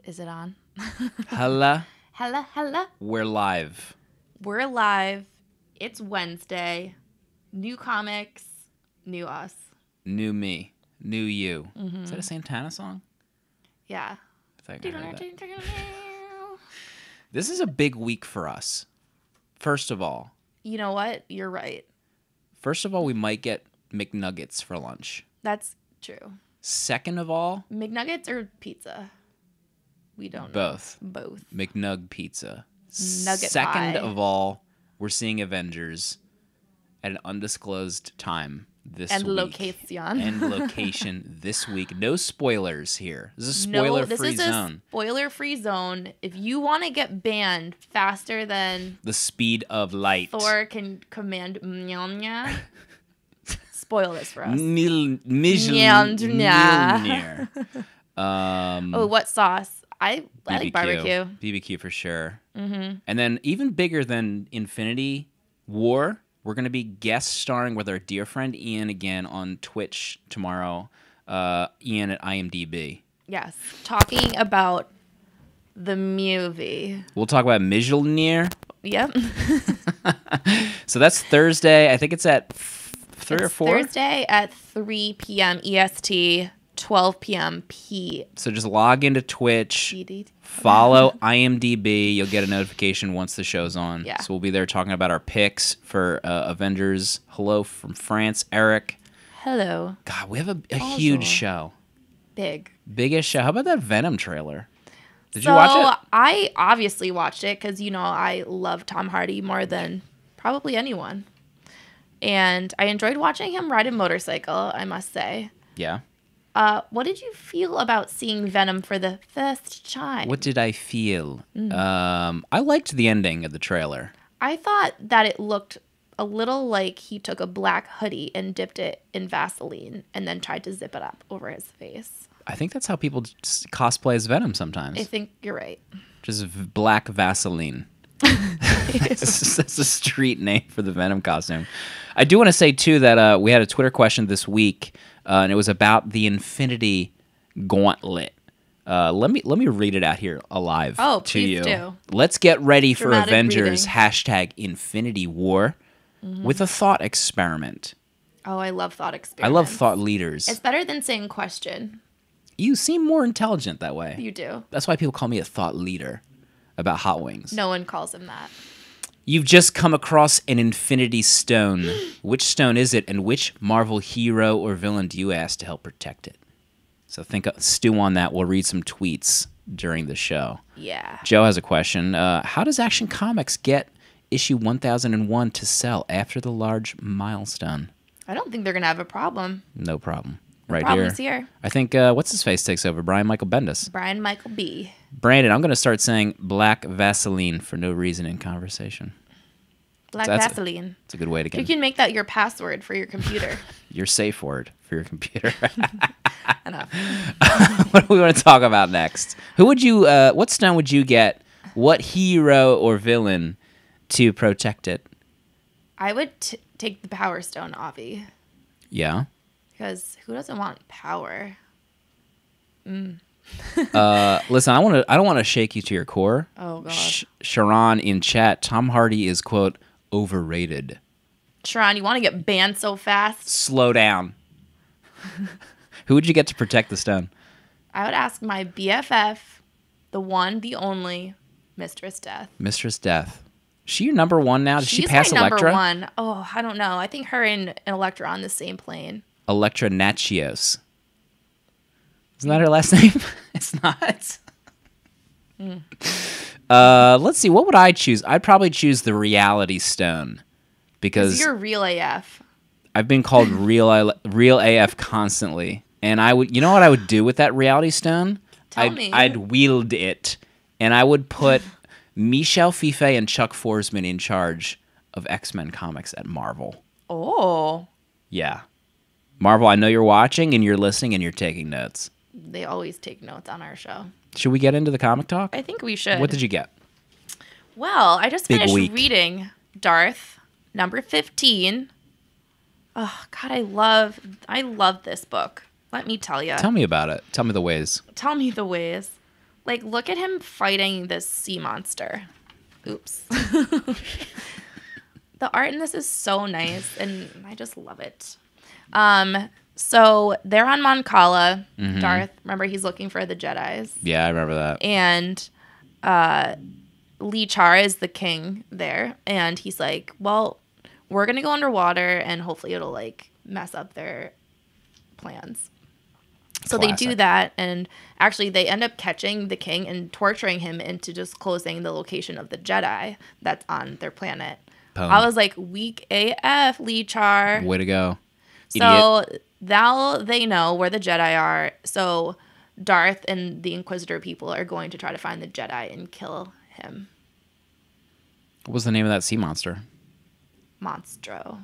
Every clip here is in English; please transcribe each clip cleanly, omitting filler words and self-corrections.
Is it on? Hello. Hello. We're live. We're live. It's Wednesday. New comics, new us. New me. New you. Mm-hmm. Is that a Santana song? Yeah. I think I heard that. This is a big week for us. First of all. You know what? You're right. First of all, we might get McNuggets for lunch. That's true. Second of all. McNuggets or pizza? We don't know. Both. McNug pizza. Nugget Second pie. of all, we're seeing Avengers at an undisclosed time this and week. And location this week. No spoilers here. This is a spoiler-free zone. A spoiler-free zone. If you want to get banned faster than the speed of light, Thor can command Mjolnir. Spoil this for us. Mjolnir. What sauce? I like barbecue. BBQ for sure. Mm-hmm. And then even bigger than Infinity War, we're going to be guest starring with our dear friend Ian again on Twitch tomorrow. Ian at IMDb. Yes. Talking about the movie. We'll talk about Mjolnir. Yep. So that's Thursday. I think it's at 3 or 4? Thursday at 3 p.m. EST. 12 p.m. P. So just log into Twitch, follow IMDb. You'll get a notification once the show's on. Yeah. So we'll be there talking about our picks for Avengers. Hello from France, Eric. Hello. God, we have a huge show. Biggest show. How about that Venom trailer? Did you watch it? I obviously watched it because, I love Tom Hardy more than probably anyone. And I enjoyed watching him ride a motorcycle, I must say. Yeah. What did you feel about seeing Venom for the first time? What did I feel? I liked the ending of the trailer. I thought that it looked a little like he took a black hoodie and dipped it in Vaseline and then tried to zip it up over his face. I think that's how people cosplay as Venom sometimes. I think you're right. Just black Vaseline. That's a street name for the Venom costume. I do want to say, too, that we had a Twitter question this week, and it was about the Infinity Gauntlet. Let me read it out here alive to you. Do. Let's get ready for Dramatic Avengers reading. #Infinity War with a thought experiment. Oh, I love thought experiments. I love thought leaders. It's better than saying question. You seem more intelligent that way. You do. That's why people call me a thought leader about Hot Wings. No one calls him that. You've just come across an Infinity Stone. Which stone is it, and which Marvel hero or villain do you ask to help protect it? So stew on that. We'll read some tweets during the show. Yeah. Joe has a question. How does Action Comics get issue 1001 to sell after the large milestone? I don't think they're going to have a problem. No problem. Right here. I think, what's his face takes over? Brian Michael Bendis. Brian Michael B. Brandon, I'm going to start saying black Vaseline for no reason in conversation. Vaseline. It's a good way to get. You can make that your password for your computer. Your safe word for your computer. Enough. What do we want to talk about next? Who would you? What stone would you get? What hero or villain to protect it? I would take the Power Stone, Avi. Yeah. Because who doesn't want power? Listen, I don't want to shake you to your core. Oh God. Sharon in chat. Tom Hardy is quote overrated. Sharon, you want to get banned so fast? Slow down. Who would you get to protect the stone? I would ask my BFF, the one, the only, Mistress Death. Mistress Death. Is she your number one now? Did she pass my Elektra? Number one. Oh, I don't know. I think her and Elektra are on the same plane. Elektra Natchios. Isn't that her last name? It's not. Let's see. What would I choose? I'd probably choose the Reality Stone because you're real AF. I've been called real AF constantly, and I would. You know what I would do with that Reality Stone? Tell me. I'd wield it, and I would put Michelle Fife and Chuck Forsman in charge of X-Men comics at Marvel. Oh. Yeah. Marvel, I know you're watching and you're listening and you're taking notes. They always take notes on our show. Should we get into the comic talk? I think we should. What did you get? Well, I just finished reading Darth number 15. Oh God, I love this book. Let me tell you. Tell me about it. Tell me the ways. Tell me the ways. Like, look at him fighting this sea monster. Oops. The art in this is so nice, and I just love it. So they're on Mon Cala. Darth, remember, he's looking for the Jedis. Yeah, I remember that. And Lee Char is the king there, and he's like, well, we're going to go underwater, and hopefully it'll, like, mess up their plans. So they do that, and actually they end up catching the king and torturing him into disclosing the location of the Jedi that's on their planet. Boom. I was like, weak AF, Lee Char. Way to go. So now they know where the Jedi are. So Darth and the Inquisitor people are going to try to find the Jedi and kill him. What was the name of that sea monster? Monstro.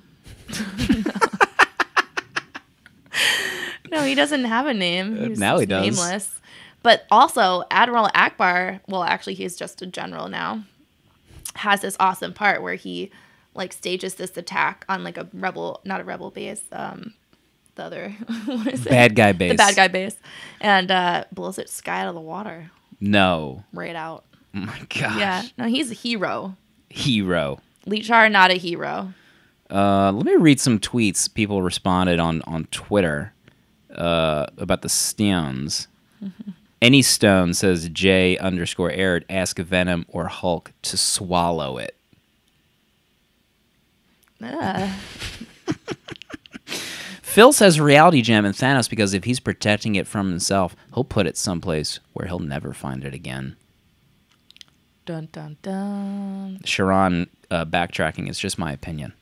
No, he doesn't have a name. Now he does. Nameless. But also, Admiral Akbar, well, actually, he's just a general now, has this awesome part where he, like, stages this attack on, like, not a rebel base, the other, what is it? Bad guy base. The bad guy base. And blows it sky out of the water. No. Right out. Oh, my gosh. Yeah. No, he's a hero. Hero. Lee Char, not a hero. Let me read some tweets people responded on Twitter about the stones. Any stone, says J_Aird, ask Venom or Hulk to swallow it. Phil says reality gem and Thanos because if he's protecting it from himself, he'll put it someplace where he'll never find it again. Dun, dun, dun. Sharon backtracking. It's just my opinion.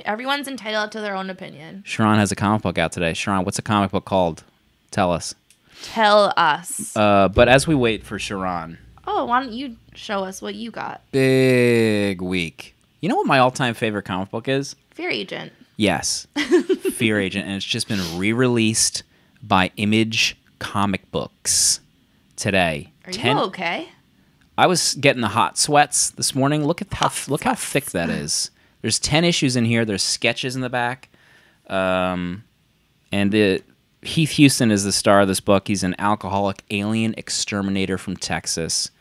Everyone's entitled to their own opinion. Sharon has a comic book out today. Sharon, what's a comic book called? Tell us. Tell us. But as we wait for Sharon. Oh, why don't you show us what you got? Big week. You know what my all-time favorite comic book is? Fear Agent. Yes. Fear Agent. And it's just been re-released by Image Comic Books today. Are you okay? I was getting the hot sweats this morning. Look how thick that is. There's 10 issues in here. There's sketches in the back. And Heath Houston is the star of this book. He's an alcoholic alien exterminator from Texas.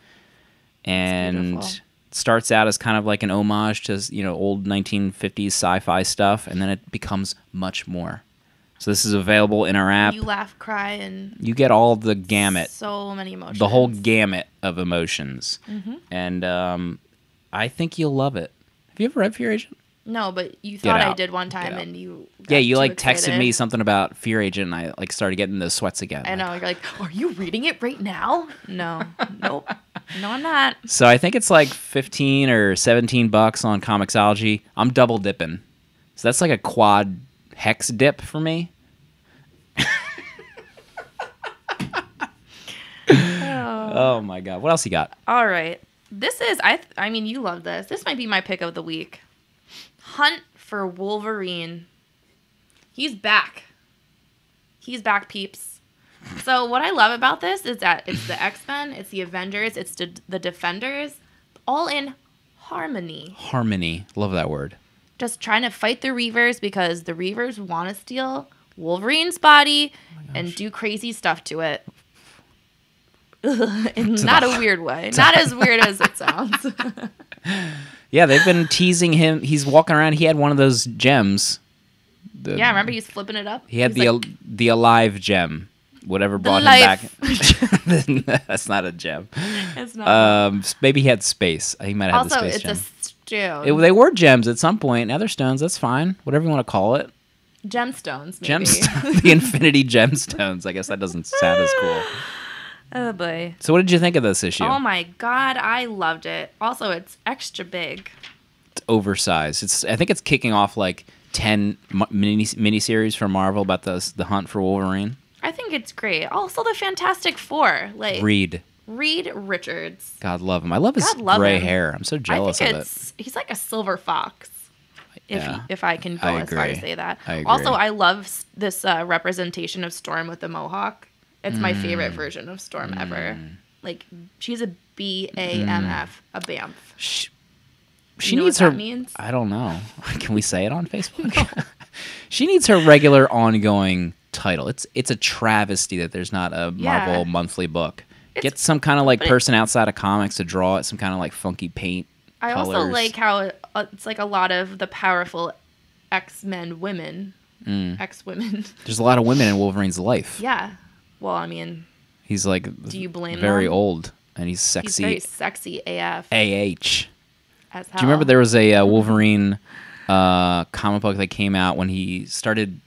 And it starts out as kind of like an homage to, old 1950s sci-fi stuff, and then it becomes much more. So this is available in our app. You laugh, cry, and you get all the gamut. So many emotions. The whole gamut of emotions. Mm-hmm. And I think you'll love it. Have you ever read Fear Agent? No, but you thought I did one time, and you you excited. Texted me something about Fear Agent, and I started getting those sweats again. I know. You're like, are you reading it right now? No. Nope. No, I'm not. So I think it's like $15 or $17 on comiXology. I'm double dipping. So that's like a quad hex dip for me. Oh my God. What else you got? All right. This is, I mean, you love this. This might be my pick of the week. Hunt for Wolverine. He's back. He's back, peeps. So what I love about this is that it's the X-Men, it's the Avengers, it's the Defenders, all in harmony. Harmony. Love that word. Just trying to fight the Reavers because the Reavers want to steal Wolverine's body and do crazy stuff to it. In not a weird way. Not as weird as it sounds. Yeah, they've been teasing him. He's walking around. He had one of those gems. Yeah, remember he's flipping it up? He had the alive gem. Whatever brought him back. That's not a gem. It's not. Maybe he had space. He might have had the space gem. Also, it's a stone. They were gems at some point. Now they're stones. That's fine. Whatever you want to call it. Gemstones, maybe. Gemstones. The Infinity Gemstones. I guess that doesn't sound as cool. Oh, boy. So what did you think of this issue? Oh, my God. I loved it. Also, it's extra big. It's oversized. I think it's kicking off like 10 miniseries from Marvel about the hunt for Wolverine. I think it's great. Also, the Fantastic Four. Reed Richards. God love him. I love his gray hair. I'm so jealous of it. He's like a silver fox. If I can go as far as say that. I agree. Also, I love this representation of Storm with the mohawk. It's my favorite version of Storm ever. Like, she's a BAMF, a BAMF. She know needs what her. That means? I don't know. Can we say it on Facebook? No. She needs her regular ongoing title. It's a travesty that there's not a Yeah. Marvel monthly book. Get some kind of like person outside of comics to draw it, some kind of like funky paint. I colors. also like how it's like a lot of the powerful X-Men women, X-women. There's a lot of women in Wolverine's life. Yeah. Well, I mean, He's like do you blame very them? old, and he's He's sexy. very sexy AF. AH. As hell. Do you remember there was a Wolverine comic book that came out when he started?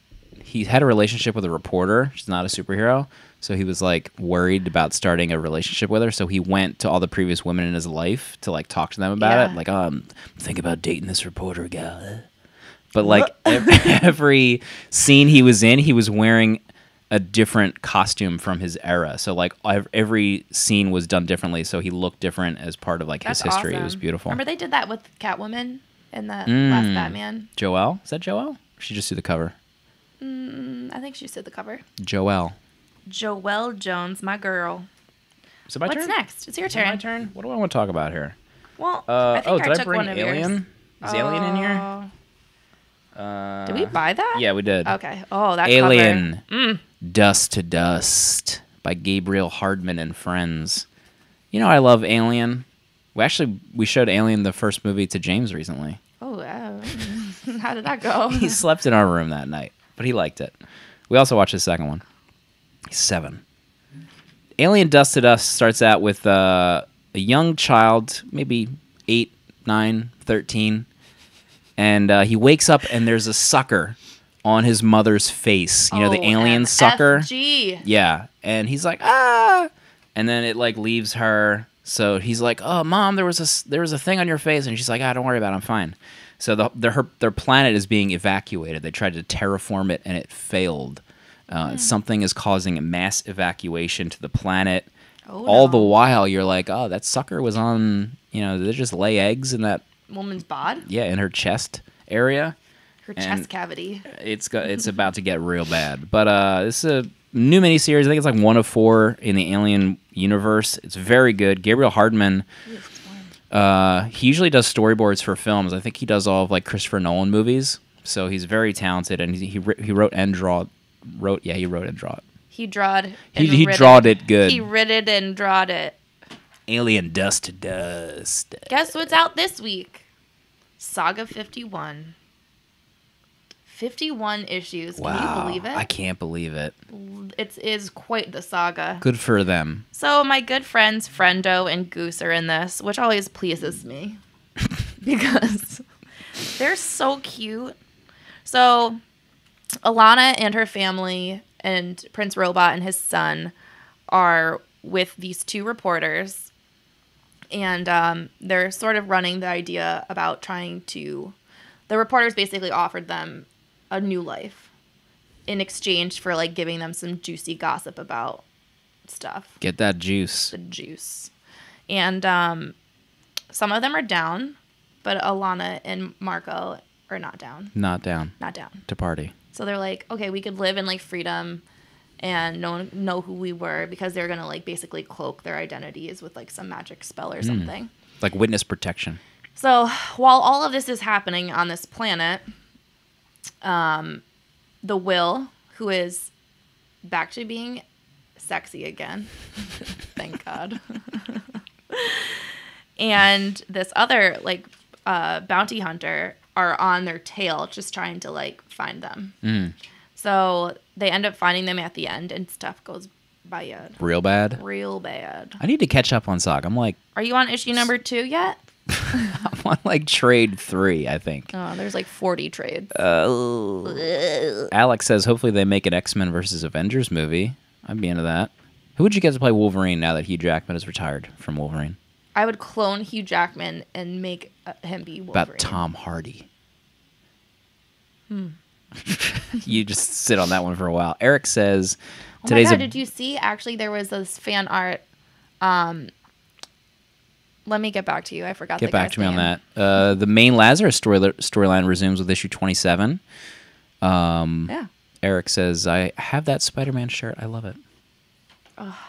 He had a relationship with a reporter. She's not a superhero, so he was like worried about starting a relationship with her. So he went to all the previous women in his life to like talk to them about it. Like, think about dating this reporter gal. But like every scene he was in, he was wearing a different costume from his era. So like every scene was done differently, so he looked different as part of like his history. Awesome. It was beautiful. Remember they did that with Catwoman in the last Batman? Joelle? Is that Joelle? Or she just do the cover? I think she said the cover. Joelle. Joelle Jones, my girl. Is it my turn? What's next? It's your Is it my turn. turn? What do I want to talk about here? Well, I think did I I took bring one of Alien? yours. Is Alien in here? Did we buy that? Yeah, we did. Okay. Oh, that Alien. cover. Dust to Dust by Gabriel Hardman and Friends. You know I love Alien. We showed Alien, the first movie, to James recently. Oh, how did that go? He slept in our room that night, but he liked it. We also watched the second one. He's 7. Alien Dust to Dust starts out with a young child, maybe 8, 9, 13, and he wakes up and there's a sucker on his mother's face. You know, the alien sucker? FG. Yeah. And he's like, ah! And then it like leaves her. So he's like, oh, Mom, there was a thing on your face. And she's like, don't worry about it. I'm fine. So their planet is being evacuated. They tried to terraform it, and it failed. Something is causing a mass evacuation to the planet. All the while, you're like, oh, that sucker was on, did they just lay eggs in that woman's bod? Yeah, in her chest area. Her chest cavity. It's about to get real bad. But this is a new miniseries. I think it's like 1 of 4 in the Alien universe. It's very good. Gabriel Hardman. He usually does storyboards for films. I think he does all of like Christopher Nolan movies. So he's very talented, and he wrote and draw. He wrote and draw it. He drawed. He drawed it good. He writ it and drawed it. Alien Dust to Dust. Guess what's out this week? Saga 51. 51 issues. Wow, Can you believe it? I can't believe it. It is quite the saga. Good for them. So my good friends Friendo and Goose are in this, which always pleases me because they're so cute. So Alana and her family and Prince Robot and his son are with these 2 reporters, and they're sort of running the idea about trying to... The reporters basically offered them a new life in exchange for like giving them some juicy gossip about stuff. Get that juice. The juice. And some of them are down, but Alana and Marco are not down. Not down. Not down. To party. So they're like, okay, we could live in like freedom and no one know who we were, because they're going to like basically cloak their identities with like some magic spell or something. Like witness protection. So while all of this is happening on this planet, the Will, who is back to being sexy again, thank God, and this other like bounty hunter are on their tail, just trying to like find them. So they end up finding them at the end, and stuff goes bad. Real bad? Real bad. I need to catch up on Saga. I'm like... Are you on issue number 2 yet? I'm on like trade 3, I think. Oh, there's like 40 trades. Alex says hopefully they make an X-Men versus Avengers movie. I'd be into that. Who would you get to play Wolverine now that Hugh Jackman is retired from Wolverine? I would clone Hugh Jackman and make him be Wolverine. About Tom Hardy. You just sit on that one for a while. Eric says today's... Oh my God, did you see? Actually, there was this fan art. Let me get back to you. I forgot. Get back to me on that. The main Lazarus storyline resumes with issue 27. Yeah. Eric says, I have that Spider-Man shirt. I love it.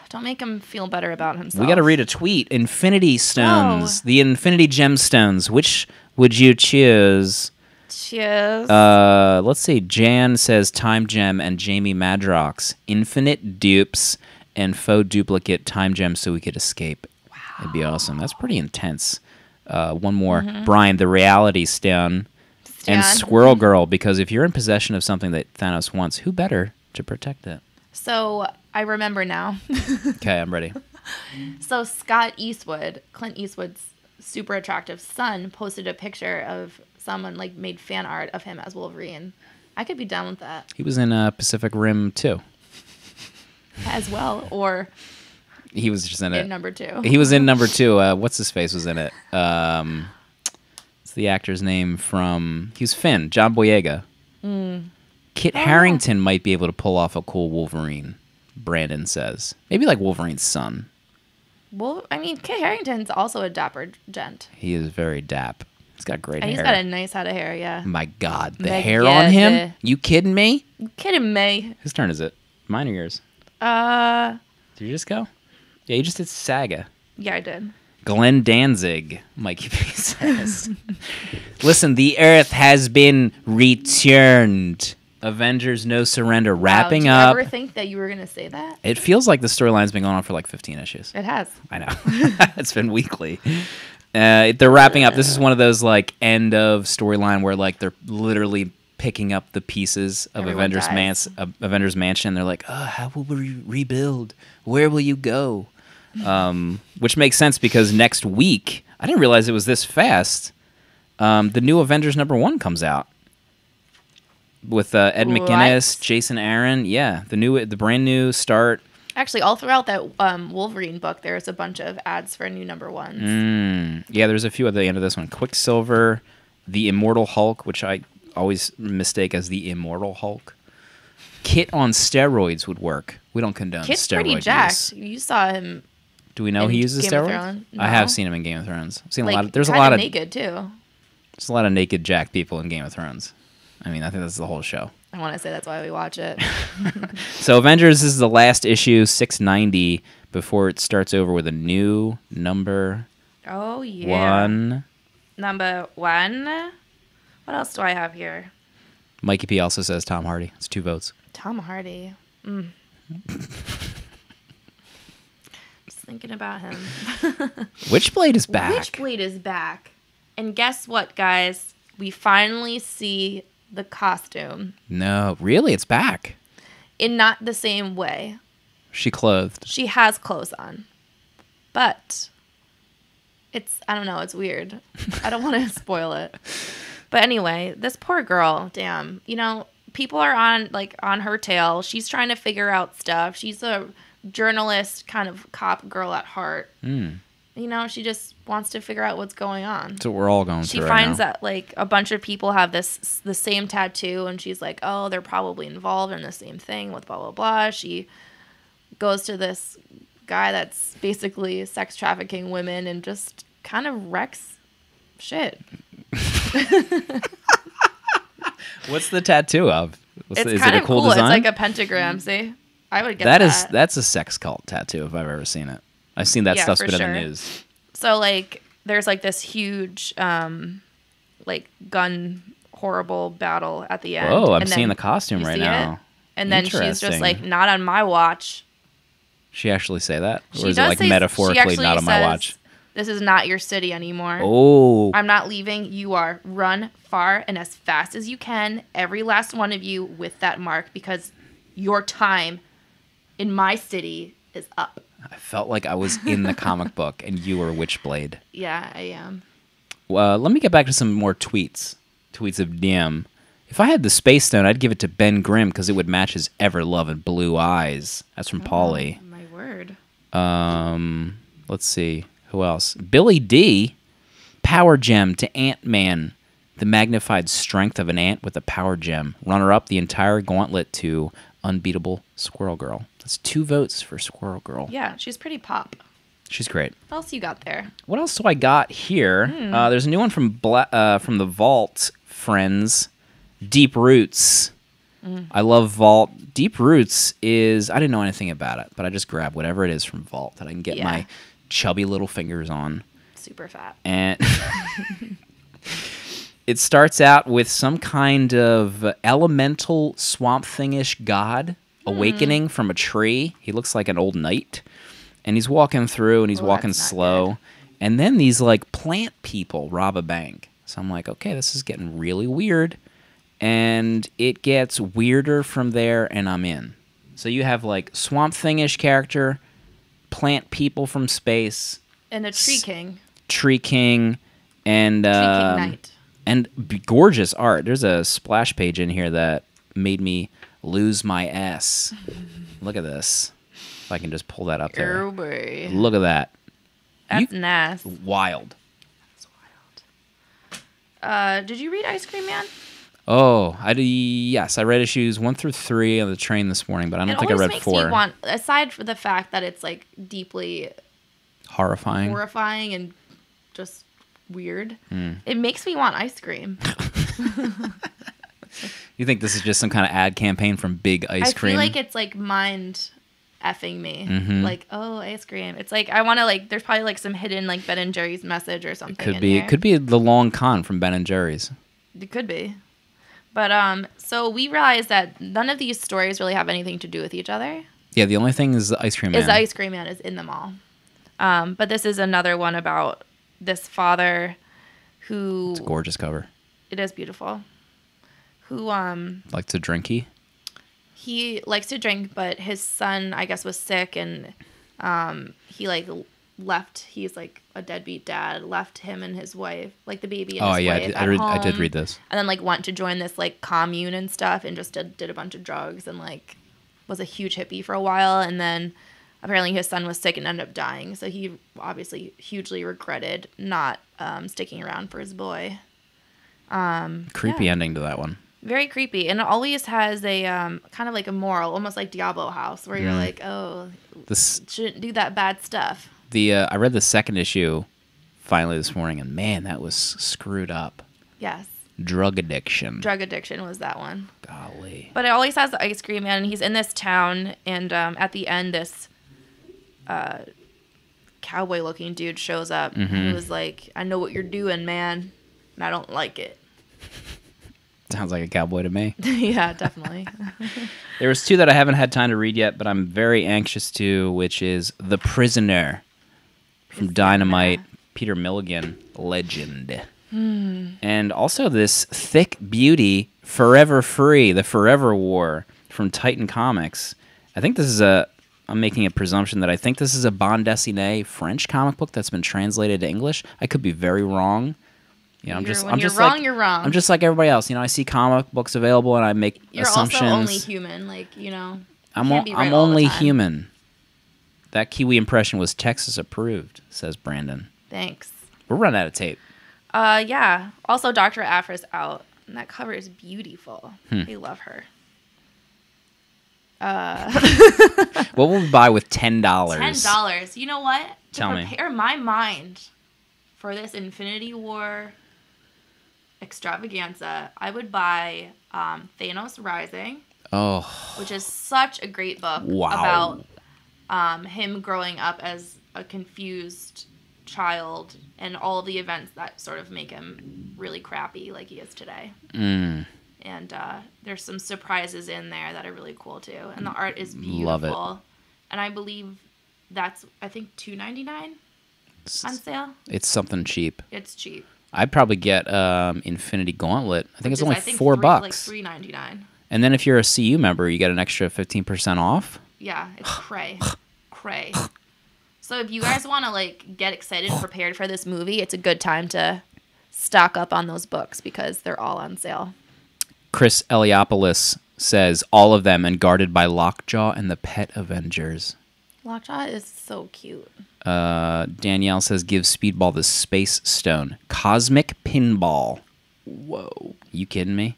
Don't make him feel better about himself. We got to read a tweet. Infinity Stones. The Infinity Gemstones. Which would you choose? Cheers. Let's see. Jan says Time Gem and Jamie Madrox. Infinite dupes and faux duplicate Time Gem so we could escape. Wow. It'd be awesome. That's pretty intense. One more. Brian, the Reality Stone. And Squirrel Girl, because if you're in possession of something that Thanos wants, who better to protect it? So I remember now. Okay, I'm ready. So Scott Eastwood, Clint Eastwood's super attractive son, posted a picture of someone like made fan art of him as Wolverine. I could be down with that. He was in Pacific Rim 2. As well, or he was just in it. Number 2. He was in number 2. What's his face was in it? What's the actor's name from? He was Finn, John Boyega. Kit Harington might be able to pull off a cool Wolverine. Brandon says maybe like Wolverine's son. Well, I mean, Kit Harington's also a dapper gent. He is very dap. He's got great hair. He's got a nice head of hair, yeah. My God, the hair on him? You kidding me? You kidding me? Whose turn is it? Mine or yours? Did you just go? Yeah, you just did Saga. Yeah, I did. Glenn Danzig, Mikey P says. Listen, the Earth has been returned. Avengers No Surrender wrapping up. Did you ever think that you were going to say that? It feels like the storyline's been going on for like 15 issues. It has. I know. It's been weekly. They're wrapping up. This is one of those like end of storyline where like they're literally picking up the pieces of Avengers Mansion. They're like, oh, how will we rebuild? Where will you go? Which makes sense because next week, I didn't realize it was this fast. The new Avengers #1 comes out with Ed McGuinness, Jason Aaron. Yeah, the brand new start. Actually, all throughout that Wolverine book, there's a bunch of ads for new #1s. Yeah, there's a few at the end of this one. Quicksilver, the Immortal Hulk, which I always mistake as the Immortal Hulk. Kit on steroids would work. We don't condone Kit's steroid pretty jacked. use. You saw him. Do we know he uses Game of steroids? Thrones? No. I have seen him in Game of Thrones. I've seen Like, a lot. There's a kinda lot of naked too. There's a lot of naked jacked people in Game of Thrones. I mean, I think that's the whole show. I want to say that's why we watch it. So Avengers is the last issue, 690, before it starts over with a new number. Oh yeah. 1. Number 1. What else do I have here? Mikey P also says Tom Hardy. It's 2 votes. Tom Hardy. Just thinking about him. Witchblade is back. Witchblade is back. And guess what, guys? We finally see the costume. No, really? It's back. In not the same way. She clothed. She has clothes on. But I don't know, it's weird. I don't want to spoil it. But anyway, this poor girl, damn. You know, people are on her tail. She's trying to figure out stuff. She's a journalist, kind of cop girl at heart. You know, she just wants to figure out what's going on. That's what we're all going through She finds that like a bunch of people have the same tattoo, and she's like, oh, they're probably involved in the same thing with blah blah blah. She goes to this guy that's basically sex trafficking women and just kind of wrecks shit. What's the tattoo of? It's is kind it a of cool cool. design? It's like a pentagram. See, I would get that. That's a sex cult tattoo if I've ever seen it. I've seen that stuff's been in the news. So like, there's like this huge, like gun horrible battle at the end. Oh, I'm seeing the costume right now. It? And then she's just like, not on my watch. She actually say that? Or She is it like metaphorically not on my watch? This is not your city anymore. Oh. I'm not leaving. You are. Run far and as fast as you can. Every last one of you with that mark, because your time in my city is up. I felt like I was in the comic book and you were Witchblade. Yeah, I am. Well, let me get back to some more tweets. Tweets of DM. If I had the Space Stone, I'd give it to Ben Grimm because it would match his ever-loving blue eyes. That's from Paulie. My word. Let's see. Who else? Billy D. Power Gem to Ant-Man. The magnified strength of an ant with a power gem. Runner-up the entire gauntlet to Unbeatable Squirrel Girl. That's 2 votes for Squirrel Girl. Yeah, she's pretty pop. She's great. What else you got there? What else do I got here? There's a new one from the Vault friends, Deep Roots. I love Vault. Deep Roots is, I didn't know anything about it, but I just grabbed whatever it is from Vault that I can get my chubby little fingers on. Super fat. And It starts out with some kind of elemental swamp thingish god awakening from a tree. He looks like an old knight. And he's walking through, and he's walking slow. And then these, like, plant people rob a bank. So I'm like, okay, this is getting really weird. And it gets weirder from there, and I'm in. So you have, like, swamp thingish character, plant people from space. And a tree king. Tree king. And, Tree king knight. And gorgeous art. There's a splash page in here that made me lose my ass. Look at this. If I can just pull that up there. Oh boy. Look at that. That's nice. Wild. That's wild. Did you read Ice Cream Man? Oh, yes. I read issues 1 through 3 on the train this morning, but I don't think I read 4. It always makes me aside from the fact that it's like deeply horrifying and just weird, it makes me want ice cream. You think this is just some kind of ad campaign from Big Ice Cream? I feel like it's like mind effing me. Like, oh, ice cream. It's like I want to like. There's probably like some hidden like Ben and Jerry's message or something. It could be the long con from Ben and Jerry's. It could be. But so we realized that none of these stories really have anything to do with each other. Yeah, the only thing is the Ice Cream Man. The Ice Cream Man is in them all. But this is another one about this father who. It's a gorgeous cover. It is beautiful. Who likes to drinky. He likes to drink, but his son, I guess, was sick, and he like left. He's like a deadbeat dad. Left him and his wife, like the baby and his wife, at home, I did read this. And then like went to join this like commune and stuff, and just did a bunch of drugs and like was a huge hippie for a while. And then apparently his son was sick and ended up dying. So he obviously hugely regretted not sticking around for his boy. Creepy ending to that one. Very creepy, and it always has a kind of like a moral, almost like Diablo House, where you're like, oh, this shouldn't do that bad stuff. I read the second issue finally this morning, and man, that was screwed up. Yes. Drug addiction. Drug addiction was that one. Golly. But it always has the Ice Cream Man, and he's in this town, and at the end, this cowboy-looking dude shows up, and he was like, I know what you're doing, man, and I don't like it. Sounds like a cowboy to me. Yeah, definitely. There was 2 that I haven't had time to read yet, but I'm very anxious to, which is The Prisoner from Dynamite, Peter Milligan, legend. And also this thick beauty, Forever Free, the Forever War from Titan Comics. I think this is I'm making a presumption that I think this is a bande dessinée French comic book that's been translated to English. I could be very wrong. You know, you're wrong. I'm just like everybody else. You know, I see comic books available and I make assumptions. You're also only human, like, you know. I'm only human. That Kiwi impression was Texas approved, says Brandon. Thanks. We're running out of tape. Yeah. Also, Dr. Aphra's out, and that cover is beautiful. I love her. What will we buy with $10? $10. You know what? Tell me. To prepare my mind for this Infinity War extravaganza, I would buy Thanos Rising, which is such a great book about him growing up as a confused child and all the events that sort of make him really crappy like he is today. And there's some surprises in there that are really cool too, and the art is beautiful. Love it. And I believe that's $2.99 on sale. It's something cheap. It's cheap. I'd probably get Infinity Gauntlet. I think it's only $4. Like $3.99. And then if you're a CU member, you get an extra 15% off. Yeah, it's cray. Cray. So if you guys want to like get excited and prepared for this movie, it's a good time to stock up on those books because they're all on sale. Chris Eliopoulos says all of them and guarded by Lockjaw and the Pet Avengers. Lockjaw is so cute. Danielle says give Speedball the Space Stone. Cosmic Pinball. Whoa. You kidding me?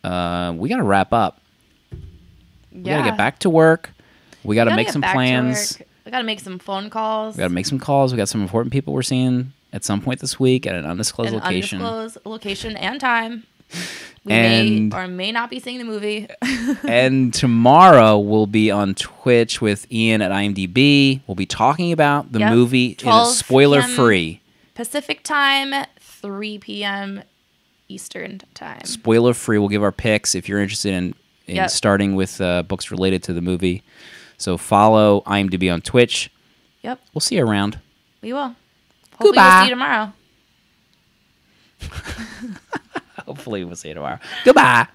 We got to wrap up. We got to get back to work. We got to make some plans. We got to make some phone calls. We got to make some calls. We got some important people we're seeing at some point this week at an undisclosed location. Undisclosed location and time. We may or may not be seeing the movie. And tomorrow we'll be on Twitch with Ian at IMDb. We'll be talking about the movie. It is spoiler free. Pacific time, 3 p.m. Eastern time. Spoiler free. We'll give our picks if you're interested in starting with books related to the movie. So follow IMDb on Twitch. Yep. We'll see you around. We will. Hopefully Goodbye. we'll see you tomorrow. Hopefully we'll see you tomorrow. Goodbye.